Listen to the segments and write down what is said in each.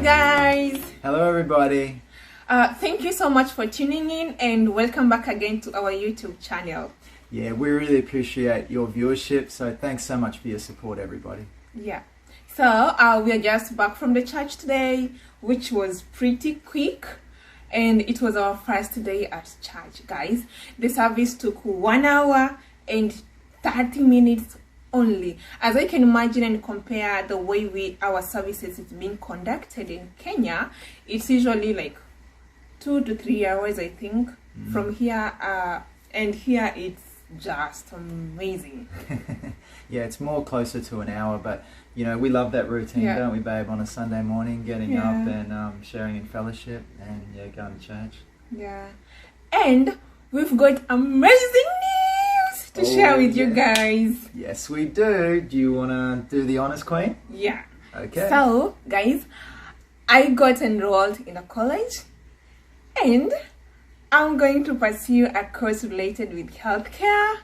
guys! Hello everybody! Thank you so much for tuning in and welcome back again to our YouTube channel. Yeah, we really appreciate your viewership, so thanks so much for your support everybody. Yeah, so we are just back from the church today, which was pretty quick, and it was our first day at church, guys. The service took 1 hour and 30 minutes only. As I can imagine and compare the way our services is being conducted in Kenya, it's usually like 2 to 3 hours, I think, from here, and here it's just amazing. Yeah, it's more closer to an hour, but you know, we love that routine, don't we, babe, on a Sunday morning, getting up and sharing in fellowship and going to church. Yeah, and we've got amazing news to share with you guys. Yes, we do. Do you want to do the honors, Queen? Yeah. Okay. So, guys, I got enrolled in a college and I'm going to pursue a course related with healthcare.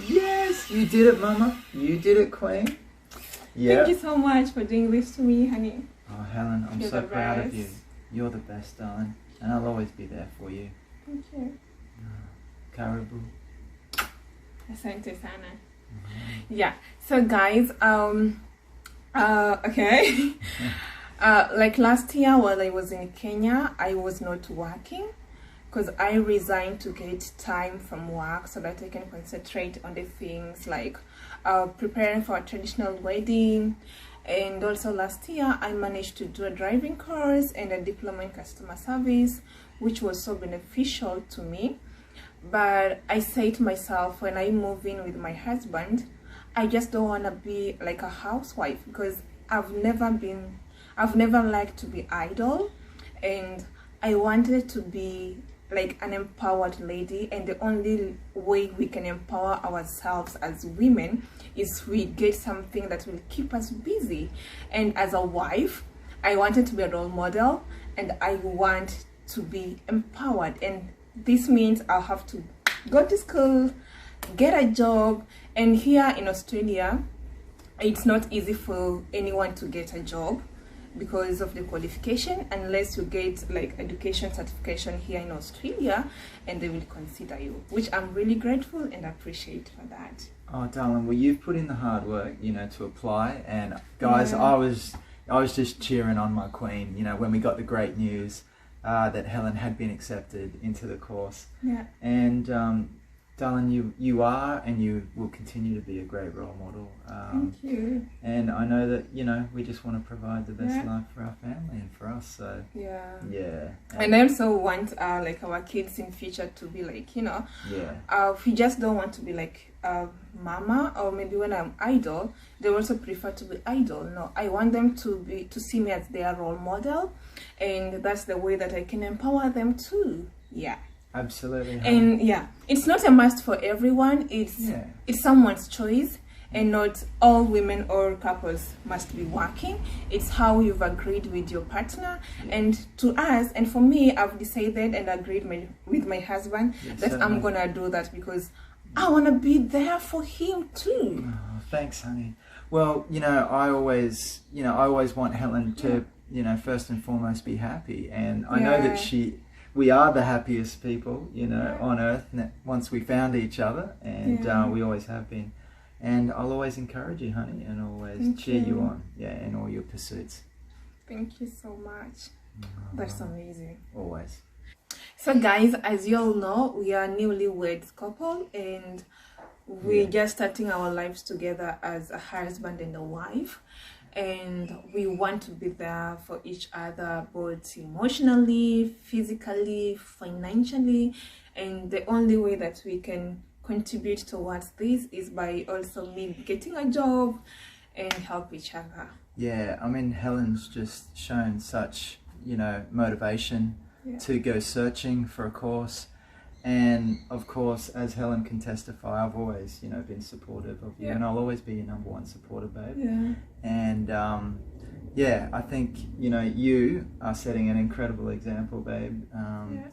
Yes, you did it, Mama. You did it, Queen. Yeah. Thank you so much for doing this to me, honey. Oh, Helen, I'm so proud of you. You're the best, darling. And I'll always be there for you. Thank you. Caribou. Asante sana. Yeah. So, guys, okay. Like last year while I was in Kenya, I was not working because I resigned to get time from work so that I can concentrate on the things like preparing for a traditional wedding. And also last year I managed to do a driving course and a diploma in customer service, which was so beneficial to me. But I said to myself, when I move in with my husband, I just don't want to be like a housewife because I've never liked to be idle, and I wanted to be like an empowered lady. And the only way we can empower ourselves as women is we get something that will keep us busy. And as a wife, I wanted to be a role model and I want to be empowered, and this means I'll have to go to school, get a job. And here in Australia, it's not easy for anyone to get a job because of the qualification, unless you get like education certification here in Australia, and they will consider you, which I'm really grateful and appreciate for that. Oh, darling, well, you've put in the hard work, you know, to apply. And guys, I was just cheering on my queen, you know, when we got the great news that Helen had been accepted into the course. Yeah. And darling, you are and you will continue to be a great role model. Thank you. And I know that, you know, we just want to provide the best life for our family and for us. So yeah. And I also want like our kids in future to be like, you know, we just don't want to be like mama, or maybe when I'm idle, they also prefer to be idle. No, I want them to see me as their role model, and that's the way that I can empower them too. Yeah. Absolutely. And it's not a must for everyone. It's someone's choice, and not all women or couples must be working. It's how you've agreed with your partner. And to us, and for me, I've decided and agreed with my husband that I'm gonna do that because I want to be there for him too. Oh, thanks, honey. Well, you know, I always want Helen to, you know, first and foremost be happy, and I know that we are the happiest people, you know, on earth once we found each other, and we always have been. And I'll always encourage you, honey, and always cheer you on, in all your pursuits. Thank you so much. That's amazing. Always. So guys, as you all know, we are newlywed couple, and we're just starting our lives together as a husband and a wife. And we want to be there for each other, both emotionally, physically, financially. And the only way that we can contribute towards this is by also me getting a job and help each other. Yeah, I mean, Helen's just shown such, you know, motivation to go searching for a course. And of course, as Helen can testify, I've always, you know, been supportive of you, and I'll always be your number one supporter, babe. Yeah. And I think, you know, you are setting an incredible example, babe.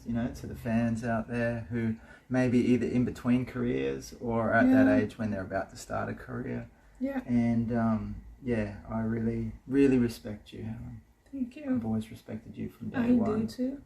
You know, to the fans out there who may be either in between careers or at that age when they're about to start a career. Yeah. And yeah, I really, really respect you, Helen. Thank you. I've always respected you from day I one. do too.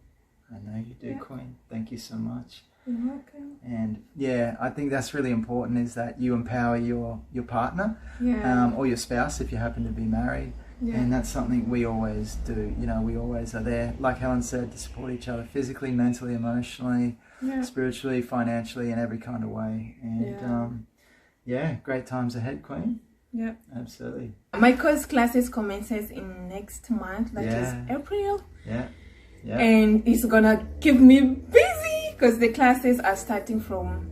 I know you do, Yeah. Queen. Thank you so much. You're welcome. And yeah, I think that's really important, is that you empower your partner, Yeah. or your spouse if you happen to be married. Yeah. And that's something we always do. You know, we always are there, like Helen said, to support each other physically, mentally, emotionally, Yeah. spiritually, financially, in every kind of way. And yeah, great times ahead, Queen. Yeah. Absolutely. My course classes commences in next month, that is April. Yeah. Yeah. And it's gonna keep me busy because the classes are starting from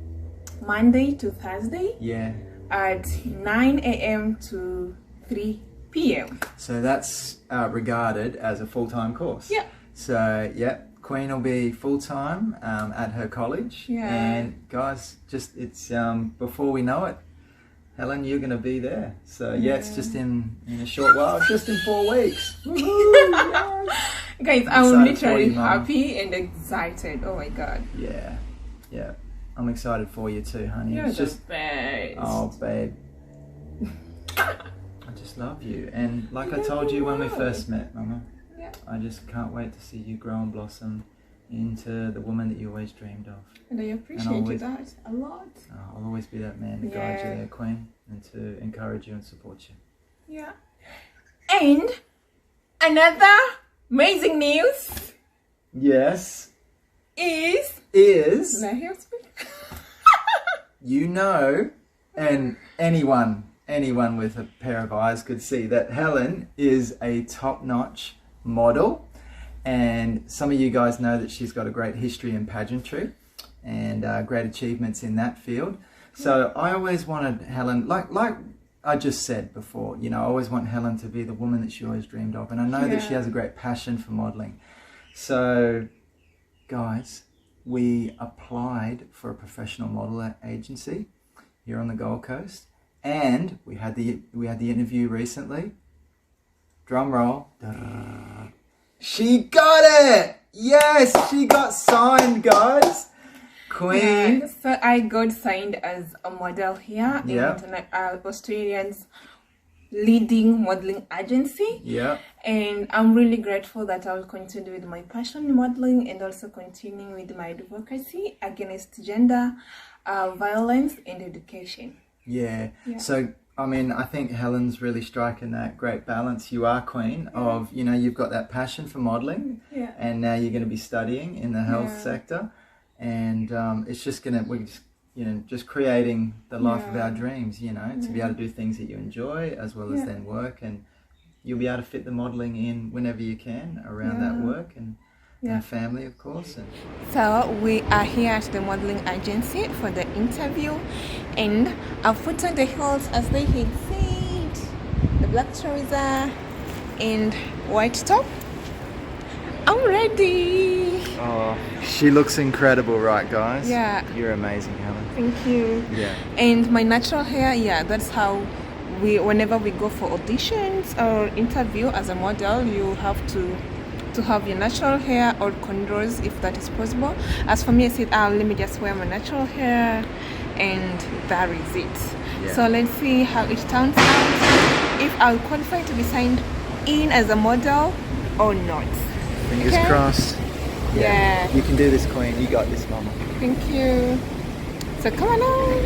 Monday to Thursday. Yeah. At 9 a.m. to 3 p.m. So that's regarded as a full-time course. Yeah. So, yeah, Queen will be full-time at her college. Yeah. And guys, just it's before we know it, Helen, you're going to be there. So, yeah, it's just in a short while, just in 4 weeks. Woohoo! Guys, I'm literally happy and excited. Oh my God. Yeah. Yeah. I'm excited for you too, honey. You're it's the just best. Oh, babe. I just love you. And like I told you when we first met, Mama, Yeah. I just can't wait to see you grow and blossom into the woman that you always dreamed of. And I appreciate that a lot. I'll always be that man to guide you there, Queen, and to encourage you and support you. Yeah. And another amazing news Yes. is Is, you and anyone with a pair of eyes could see that Helen is a top-notch model. And some of you guys know that she's got a great history in pageantry and great achievements in that field. So I always wanted Helen, like I just said before, you know, I always want Helen to be the woman that she always dreamed of. And I know that she has a great passion for modeling. So, guys, we applied for a professional model agency here on the Gold Coast. And we had the interview recently. Drum roll. She got it! Yes, she got signed, guys. Queen. Yeah, so I got signed as a model here in Australia's leading modeling agency. Yeah. And I'm really grateful that I'll continue with my passion in modeling and also continuing with my advocacy against gender violence and education. Yeah. So, I mean, I think Helen's really striking that great balance. You are, Queen, of, you know, you've got that passion for modeling. Yeah. And now you're going to be studying in the health sector. And it's just going to, we're just, you know, just creating the life of our dreams, you know, to be able to do things that you enjoy as well as then work. And you'll be able to fit the modeling in whenever you can around that work and family, of course. And so we are here at the modeling agency for the interview, and I've put on the heels as they had said, the black trouser and white top. I'm ready. oh, she looks incredible, right, guys? Yeah. You're amazing, Helen. Thank you. Yeah. And my natural hair, that's how whenever we go for auditions or interview as a model, you have to have your natural hair or cornrows if that is possible. As for me, I said, let me just wear my natural hair, and that is it. Yeah. So let's see how it turns out, if I'll qualify to be signed in as a model or not. Fingers crossed. Yeah. You can do this, Queen. You got this, Mama. Thank you. So come along.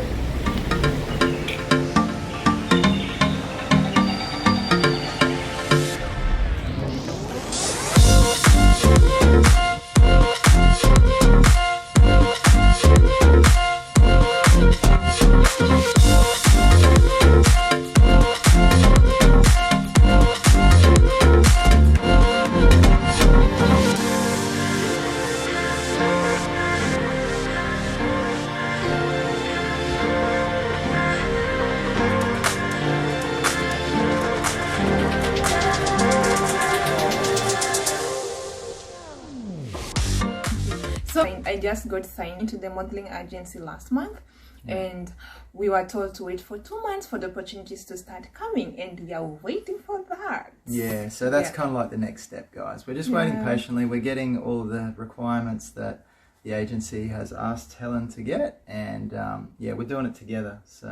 So I just got signed into the modeling agency last month, and we were told to wait for 2 months for the opportunities to start coming, and we are waiting for that. Yeah, so that's kind of like the next step, guys. We're just waiting patiently. We're getting all the requirements that the agency has asked Helen to get, and we're doing it together. So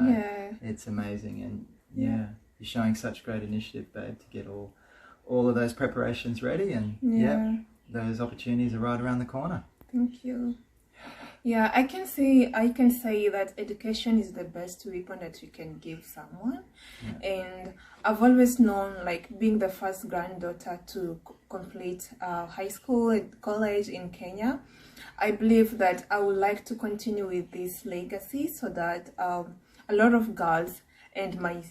it's amazing, and you're showing such great initiative, babe, to get all of those preparations ready, and yeah, those opportunities are right around the corner. Thank you. Yeah, I can say that education is the best weapon that you can give someone. And I've always known, like, being the first granddaughter to complete high school and college in Kenya, I believe that I would like to continue with this legacy, so that a lot of girls and my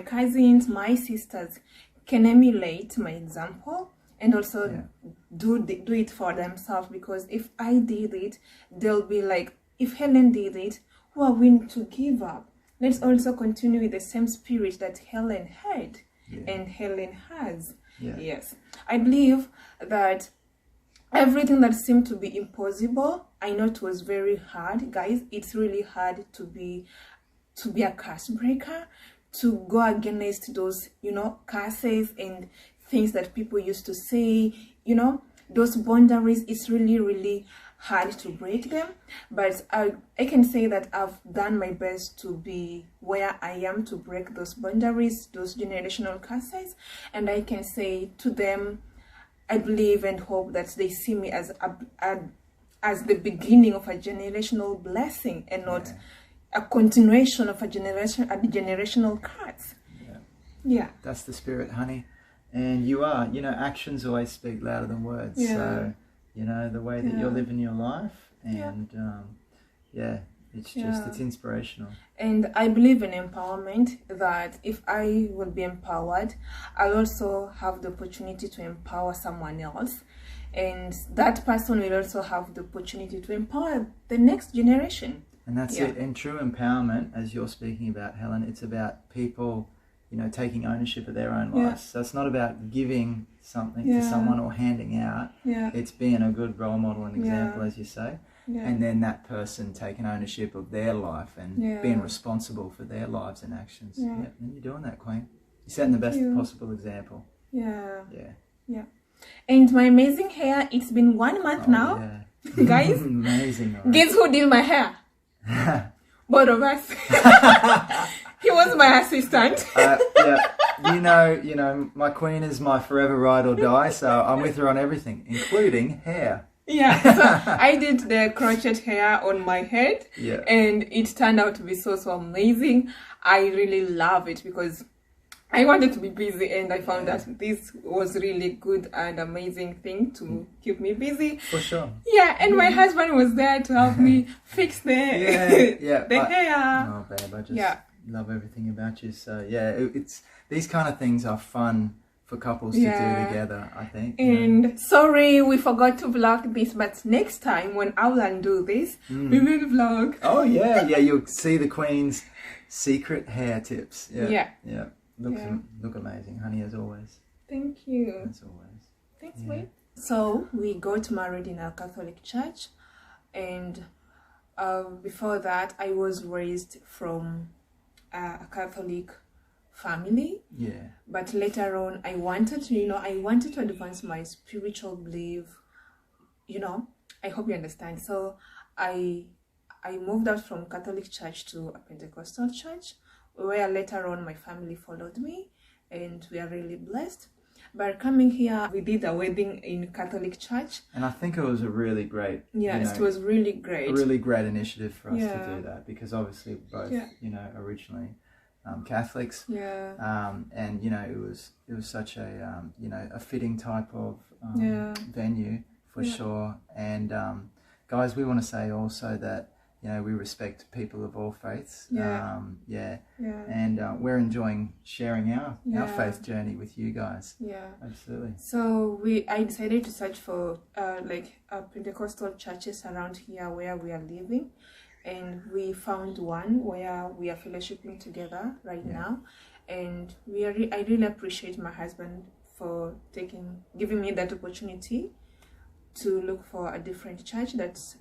cousins, my sisters can emulate my example, and also do it for themselves. Because if I did it, they'll be like, if Hellen did it, who are we to give up? Let's also continue with the same spirit that Hellen had and Hellen has. Yes, I believe that everything that seemed to be impossible, I know it was very hard, guys. It's really hard to be a curse breaker, to go against those, curses and things that people used to say, those boundaries. It's really, really hard to break them. But I can say that I've done my best to be where I am, to break those boundaries, those generational curses. And I can say to them, I believe and hope that they see me as the beginning of a generational blessing, and not a continuation of a generational curse. Yeah. That's the spirit, honey. And you are, actions always speak louder than words. So, the way that you're living your life, and it's inspirational. And I believe in empowerment, that if I will be empowered, I'll also have the opportunity to empower someone else. And that person will also have the opportunity to empower the next generation. And that's it. And true empowerment, as you're speaking about, Hellen, it's about people, taking ownership of their own lives. So it's not about giving something to someone or handing out. It's being a good role model and example, as you say. And then that person taking ownership of their life and being responsible for their lives and actions. And you're doing that, Queen. You're setting the best possible example. Yeah. And my amazing hair, it's been 1 month now. Guys, amazing. Right? Guess who did my hair? Both of us. He was my assistant. My queen is my forever ride or die, so I'm with her on everything, including hair. So I did the crochet hair on my head, and it turned out to be so amazing. I really love it because I wanted to be busy, and I found that this was really good and amazing thing to keep me busy. For sure. And my husband was there to help me fix the hair. Oh, babe, I just love everything about you. So it's these kind of things are fun for couples to do together, I think. And sorry, we forgot to vlog this, but next time when I will do this, we will vlog. Oh you'll see the Queen's secret hair tips. Look amazing, honey, as always. Thank you. As always. Thanks, babe. So we got married in a Catholic church, and before that I was raised from a Catholic family. But later on I wanted to advance my spiritual belief. I hope you understand. So I moved out from Catholic church to a Pentecostal church, where later on my family followed me, and we are really blessed. But coming here, we did a wedding in Catholic church, and I think it was a really great it was really great, a really great initiative for us to do that, because obviously both originally Catholics, and it was such a a fitting type of venue for sure. And guys, we want to say also that we respect people of all faiths. And we're enjoying sharing our faith journey with you guys. Absolutely. So I decided to search for Pentecostal churches around here where we are living, and we found one where we are fellowshipping together right now. And I really appreciate my husband for giving me that opportunity to look for a different church that's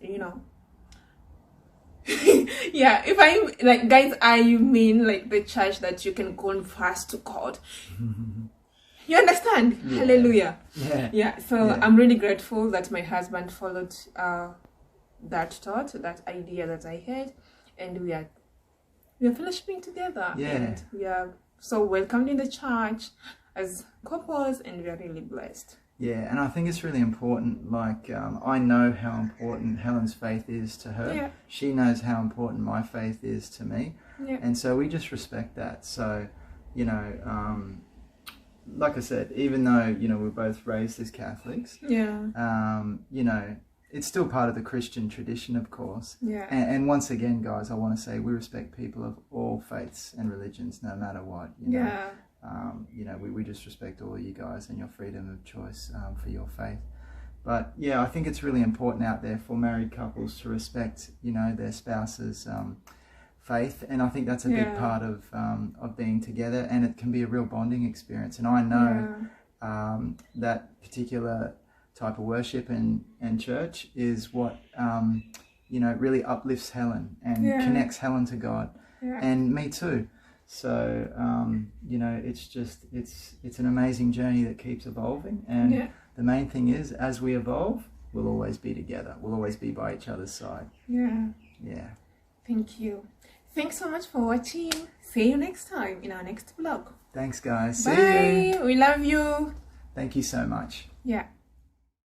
if I guys, I mean the church that you can confess to God. You understand? Hallelujah. So I'm really grateful that my husband followed that thought, that idea that I had, and we are fellowshipping together, and we are so welcomed in the church as couples, and we are really blessed. Yeah, and I think it's really important. Like, I know how important Helen's faith is to her. Yeah. She knows how important my faith is to me. Yeah. And so we just respect that. So, you know, like I said, even though, you know, we're both raised as Catholics, Yeah. you know, it's still part of the Christian tradition, of course. Yeah. And once again, guys, I want to say we respect people of all faiths and religions, no matter what. You know? Yeah. You know, we just respect all you guys and your freedom of choice for your faith. But yeah, I think it's really important out there for married couples to respect, you know, their spouse's faith, and I think that's a big part of being together, and it can be a real bonding experience. And I know that particular type of worship and church is what you know, really uplifts Hellen and connects Hellen to God, and me too. So you know, it's an amazing journey that keeps evolving, and the main thing is, as we evolve, we'll always be together. We'll always be by each other's side. Yeah. Thank you. Thanks so much for watching. See you next time in our next vlog. Thanks, guys. Bye. See you. We love you. Thank you so much. Yeah.